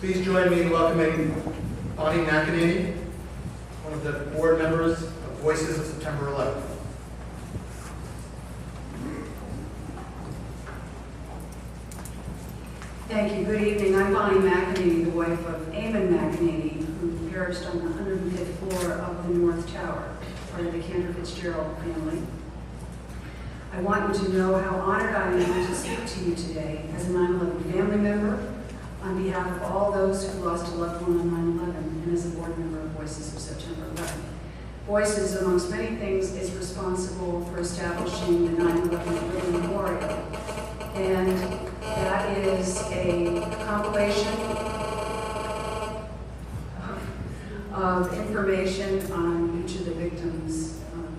Please join me in welcoming Bonnie McEnany, one of the board members of Voices of September 11th. Thank you. Good evening. I'm Bonnie McEnany, the wife of Eamon McEnany, who perished on the 105th floor of the North Tower, part of the Cantor Fitzgerald family. I want you to know how honored I am to speak to you today as a 9/11 family member, on behalf of all those who lost a loved one on 9/11, and as a board member of Voices of September 11th. Voices, amongst many things, is responsible for establishing the 9/11 Living Memorial. And that is a compilation of information on each of the victims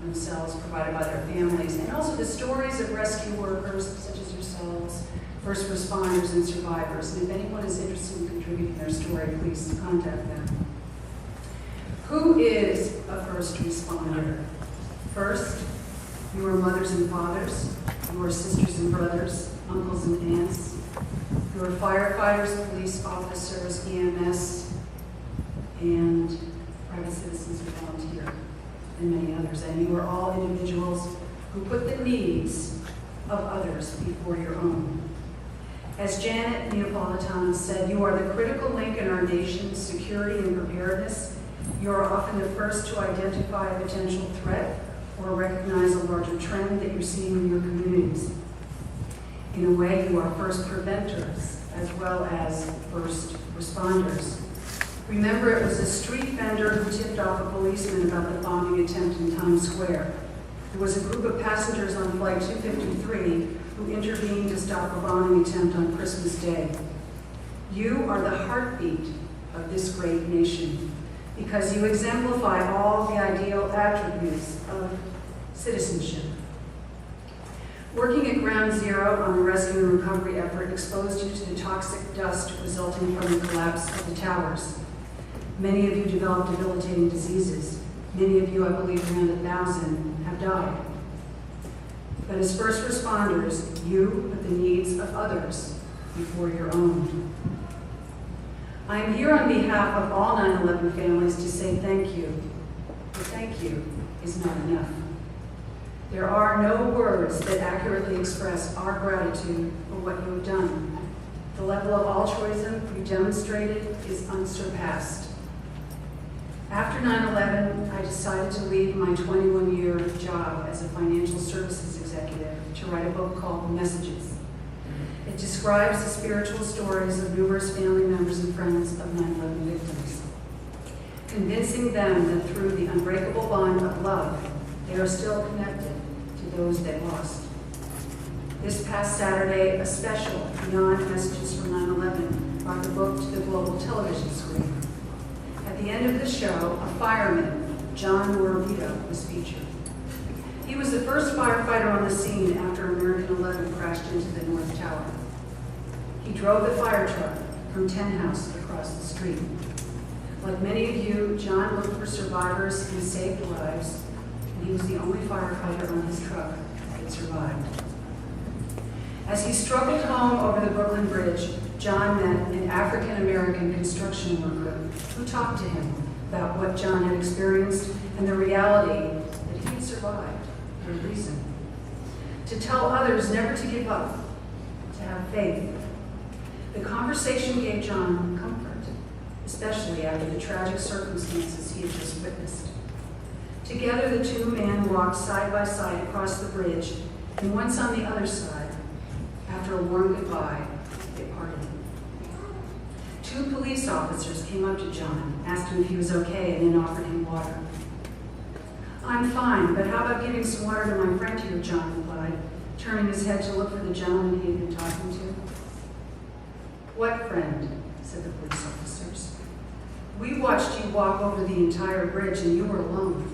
themselves, provided by their families, and also the stories of rescue workers, such as yourselves, first responders, and survivors. And if anyone is interested in contributing their story, please contact them. Who is a first responder? First, your mothers and fathers, your sisters and brothers, uncles and aunts, your firefighters, police officers, EMS, and private citizens who volunteer, and many others. And you are all individuals who put the needs of others before your own. As Janet Neapolitano said, you are the critical link in our nation's security and preparedness. You are often the first to identify a potential threat or recognize a larger trend that you're seeing in your communities. In a way, you are first preventers as well as first responders. Remember, it was a street vendor who tipped off a policeman about the bombing attempt in Times Square. There was a group of passengers on Flight 253 who intervened to stop a bombing attempt on Christmas Day. You are the heartbeat of this great nation because you exemplify all the ideal attributes of citizenship. Working at Ground Zero on the rescue and recovery effort exposed you to the toxic dust resulting from the collapse of the towers. Many of you developed debilitating diseases. Many of you, I believe around 1,000, have died. But as first responders, you put the needs of others before your own. I am here on behalf of all 9/11 families to say thank you. But thank you is not enough. There are no words that accurately express our gratitude for what you have done. The level of altruism you demonstrated is unsurpassed. After 9/11, I decided to leave my 21-year job as a financial services executive to write a book called Messages. It describes the spiritual stories of numerous family members and friends of 9/11 victims, convincing them that through the unbreakable bond of love, they are still connected to those they lost. This past Saturday, a special Beyond Messages from 9/11 brought the book to the global television screen. At the end of the show, a fireman, John Morabito, was featured. He was the first firefighter on the scene after American 11 crashed into the North Tower. He drove the fire truck from Ten House across the street. Like many of you, John looked for survivors and saved lives, and he was the only firefighter on his truck that survived. As he struggled home over the Brooklyn Bridge, John met an African-American construction worker who talked to him about what John had experienced and the reality that he had survived for a reason. To tell others never to give up, to have faith. The conversation gave John comfort, especially after the tragic circumstances he had just witnessed. Together, the two men walked side by side across the bridge, and once on the other side, after a warm goodbye, they parted. Two police officers came up to John, asked him if he was okay, and then offered him water. "I'm fine, but how about giving some water to my friend here," John replied, turning his head to look for the gentleman he had been talking to. "What friend?" said the police officers. "We watched you walk over the entire bridge and you were alone."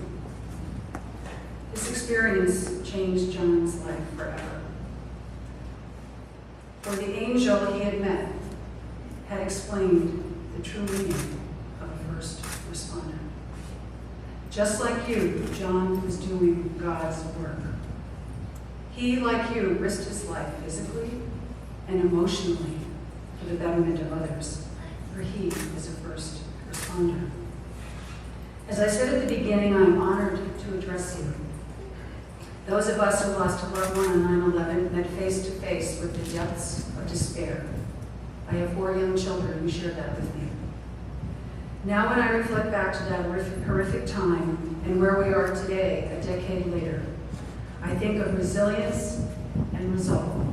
This experience changed John's life forever. For the angel he had met had explained the true meaning of a first responder. Just like you, John was doing God's work. He, like you, risked his life physically and emotionally for the betterment of others. for he is a first responder. As I said at the beginning, I am honored to address you. Those of us who lost a loved one on 9/11 met face to face with the depths of despair. I have 4 young children who shared that with me. Now when I reflect back to that horrific time and where we are today, a decade later, I think of resilience and resolve.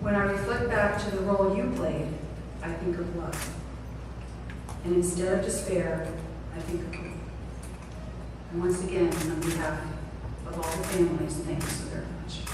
When I reflect back to the role you played, I think of love. And instead of despair, I think of hope. And once again, on behalf of all the families, thank you so very much.